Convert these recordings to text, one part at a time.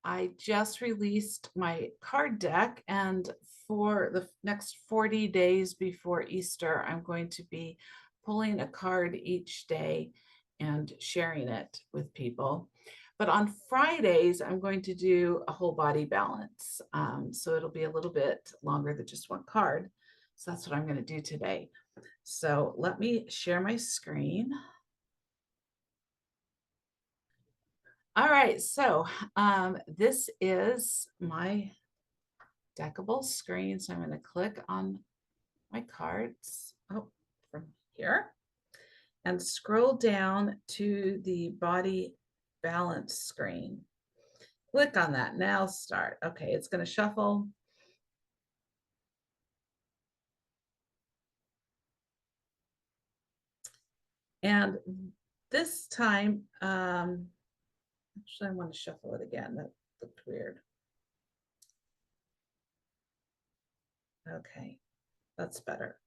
I just released my card deck, and for the next 40 days before Easter, I'm going to be pulling a card each day and sharing it with people. But on Fridays, I'm going to do a whole body balance. So it'll be a little bit longer than just one card. So that's what I'm going to do today. So let me share my screen. All right, so this is my deckable screen. So I'm going to click on my cards from here and scroll down to the body balance screen. Click on that. Now start. Okay, it's going to shuffle. And this time, actually, I want to shuffle it again. That looked weird. Okay, that's better.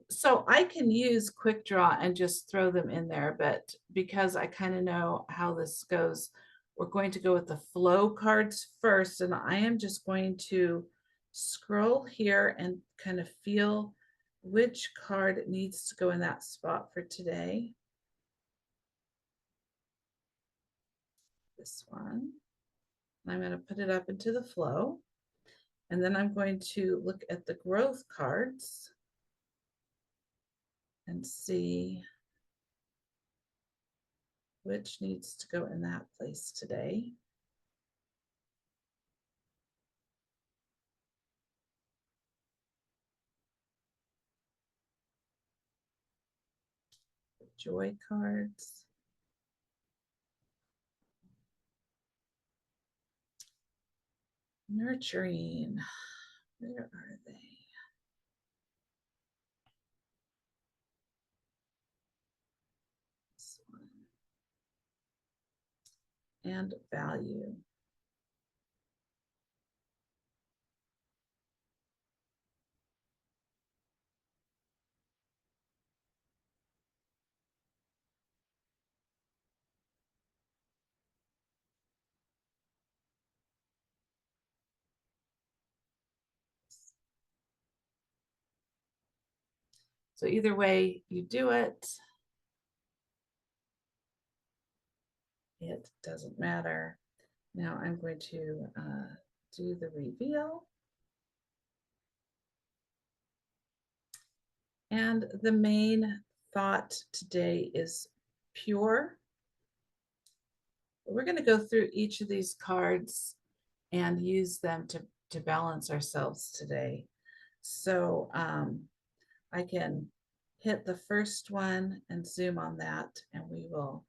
So I can use Quick Draw and just throw them in there, but because I kind of know how this goes, we're going to go with the flow cards first, and I am just going to scroll here and kind of feel which card needs to go in that spot for today. This one. I'm going to put it up into the flow, and then I'm going to look at the growth cards and see which needs to go in that place today. The joy cards. Nurturing. Where are they? This one. And value. So either way you do it, it doesn't matter. Now I'm going to do the reveal. And the main thought today is pure. We're going to go through each of these cards and use them to balance ourselves today. So I can hit the first one and zoom on that, and we will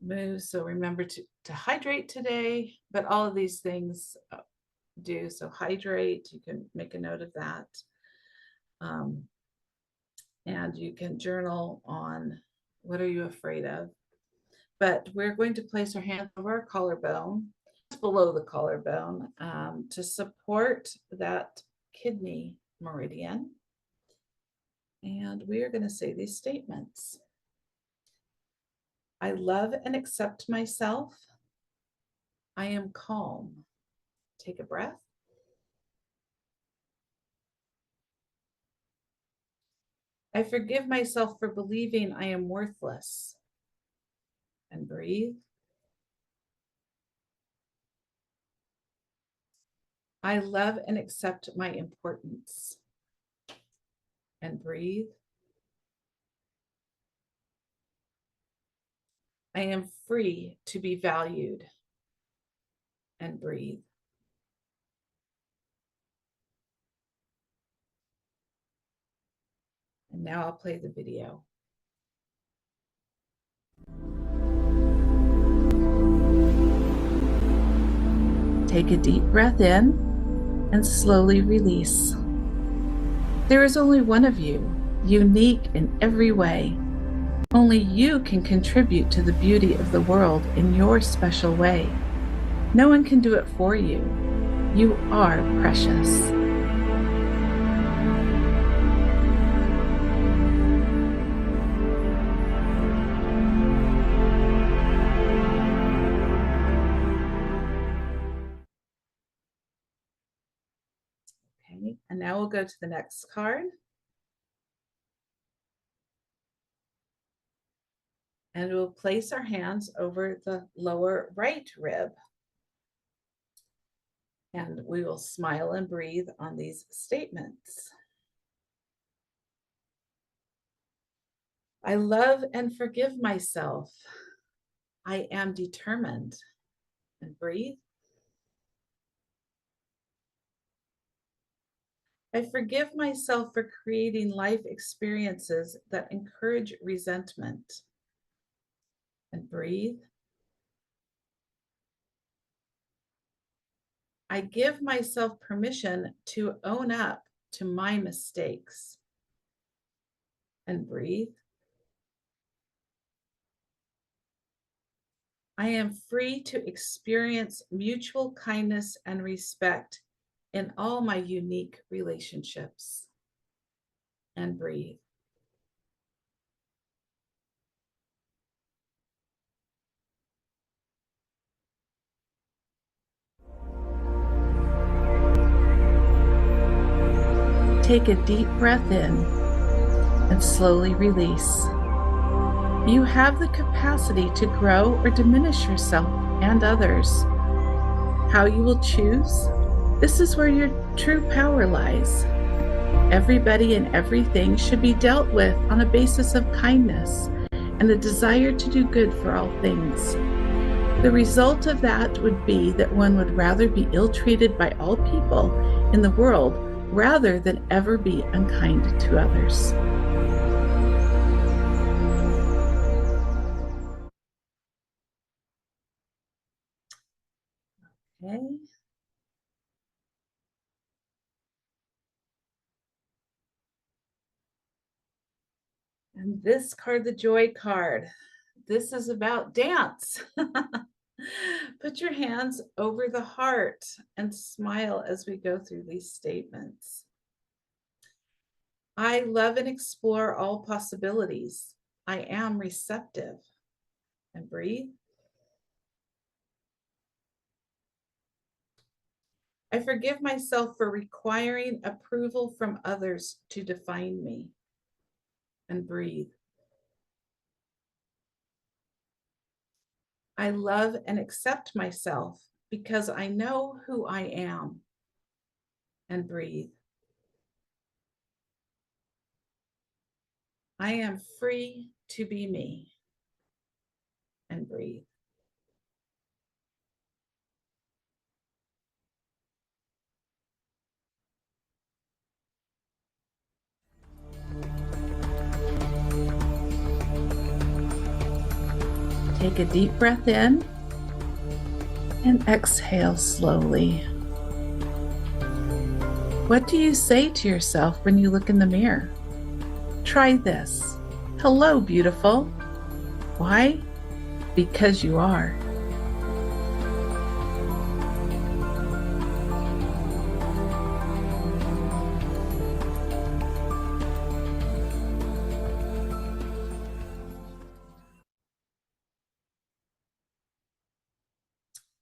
move. So remember to hydrate today, but all of these things do. So hydrate, you can make a note of that. And you can journal on what are you afraid of. But we're going to place our hand over our collarbone, below the collarbone, to support that kidney meridian. And we are going to say these statements. I love and accept myself. I am calm. Take a breath. I forgive myself for believing I am worthless. And breathe. I love and accept my importance. And breathe. I am free to be valued. And breathe. And now I'll play the video. Take a deep breath in and slowly release. There is only one of you, unique in every way. Only you can contribute to the beauty of the world in your special way. No one can do it for you. You are precious. Okay, and now we'll go to the next card. And we'll place our hands over the lower right rib. And we will smile and breathe on these statements. I love and forgive myself. I am determined. And breathe. I forgive myself for creating life experiences that encourage resentment. And breathe. I give myself permission to own up to my mistakes. And breathe. I am free to experience mutual kindness and respect in all my unique relationships. And breathe. Take a deep breath in and slowly release. You have the capacity to grow or diminish yourself and others. How you will choose? This is where your true power lies. Everybody and everything should be dealt with on a basis of kindness and a desire to do good for all things. The result of that would be that one would rather be ill-treated by all people in the world rather than ever be unkind to others. Okay. And this card, the Joy card, this is about dance. Put your hands over the heart and smile as we go through these statements. I love and explore all possibilities. I am receptive. And breathe. I forgive myself for requiring approval from others to define me. And breathe. I love and accept myself because I know who I am. And breathe. I am free to be me. And breathe. Take a deep breath in and exhale slowly. What do you say to yourself when you look in the mirror? Try this. Hello, beautiful. Why? Because you are.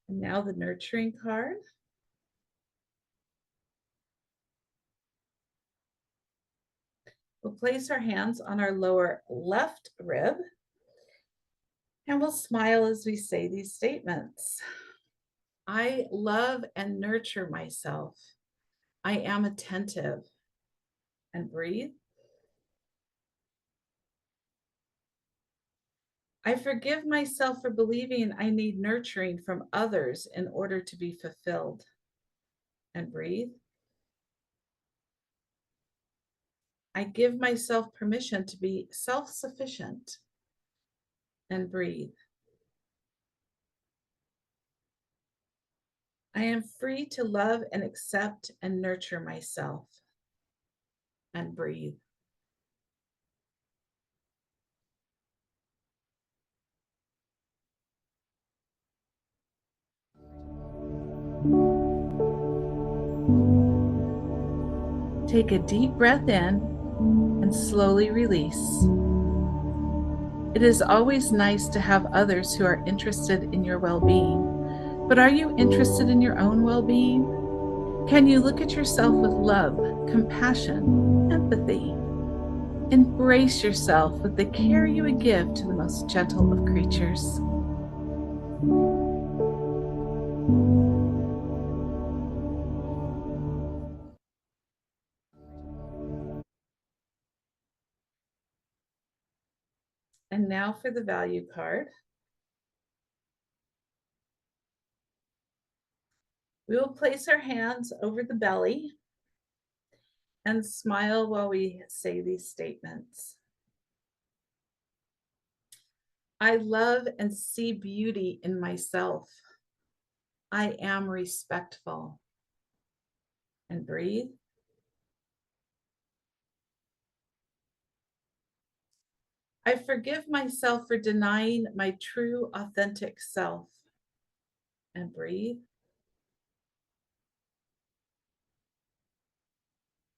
And now the nurturing card. We'll place our hands on our lower left rib and we'll smile as we say these statements. I love and nurture myself. I am attentive. And breathe. I forgive myself for believing I need nurturing from others in order to be fulfilled. And breathe. I give myself permission to be self-sufficient. And breathe. I am free to love and accept and nurture myself. And breathe. Take a deep breath in and slowly release. It is always nice to have others who are interested in your well-being, but are you interested in your own well-being? Can you look at yourself with love, compassion, empathy? Embrace yourself with the care you would give to the most gentle of creatures. And now for the value card. We will place our hands over the belly and smile while we say these statements. I love and see beauty in myself. I am respectful. And breathe. I forgive myself for denying my true, authentic self. And breathe.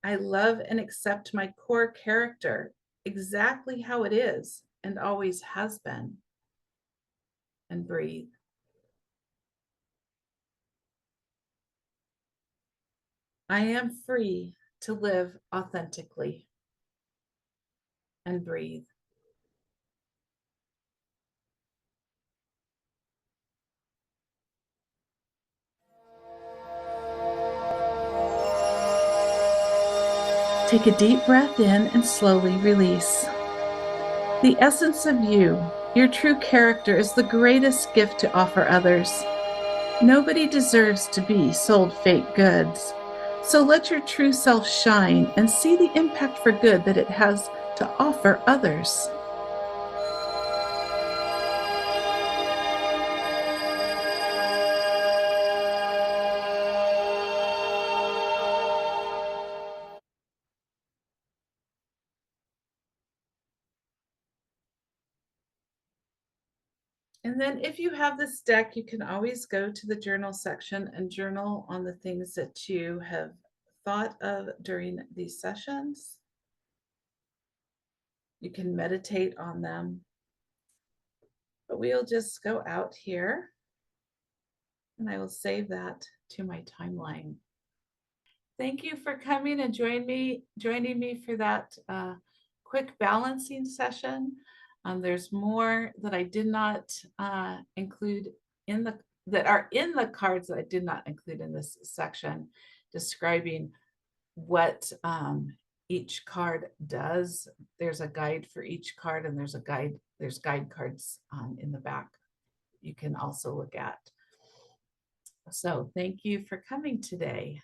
I love and accept my core character exactly how it is and always has been. And breathe. I am free to live authentically. And breathe. Take a deep breath in and slowly release. The essence of you, your true character, is the greatest gift to offer others. Nobody deserves to be sold fake goods. So let your true self shine and see the impact for good that it has to offer others. And then if you have this deck, you can always go to the journal section and journal on the things that you have thought of during these sessions. You can meditate on them. But we'll just go out here and I will save that to my timeline. Thank you for coming and joining me for that quick balancing session. There's more that I did not include that are in the cards that I did not include in this section, describing what each card does. There's a guide for each card, and there's guide cards in the back you can also look at. So thank you for coming today.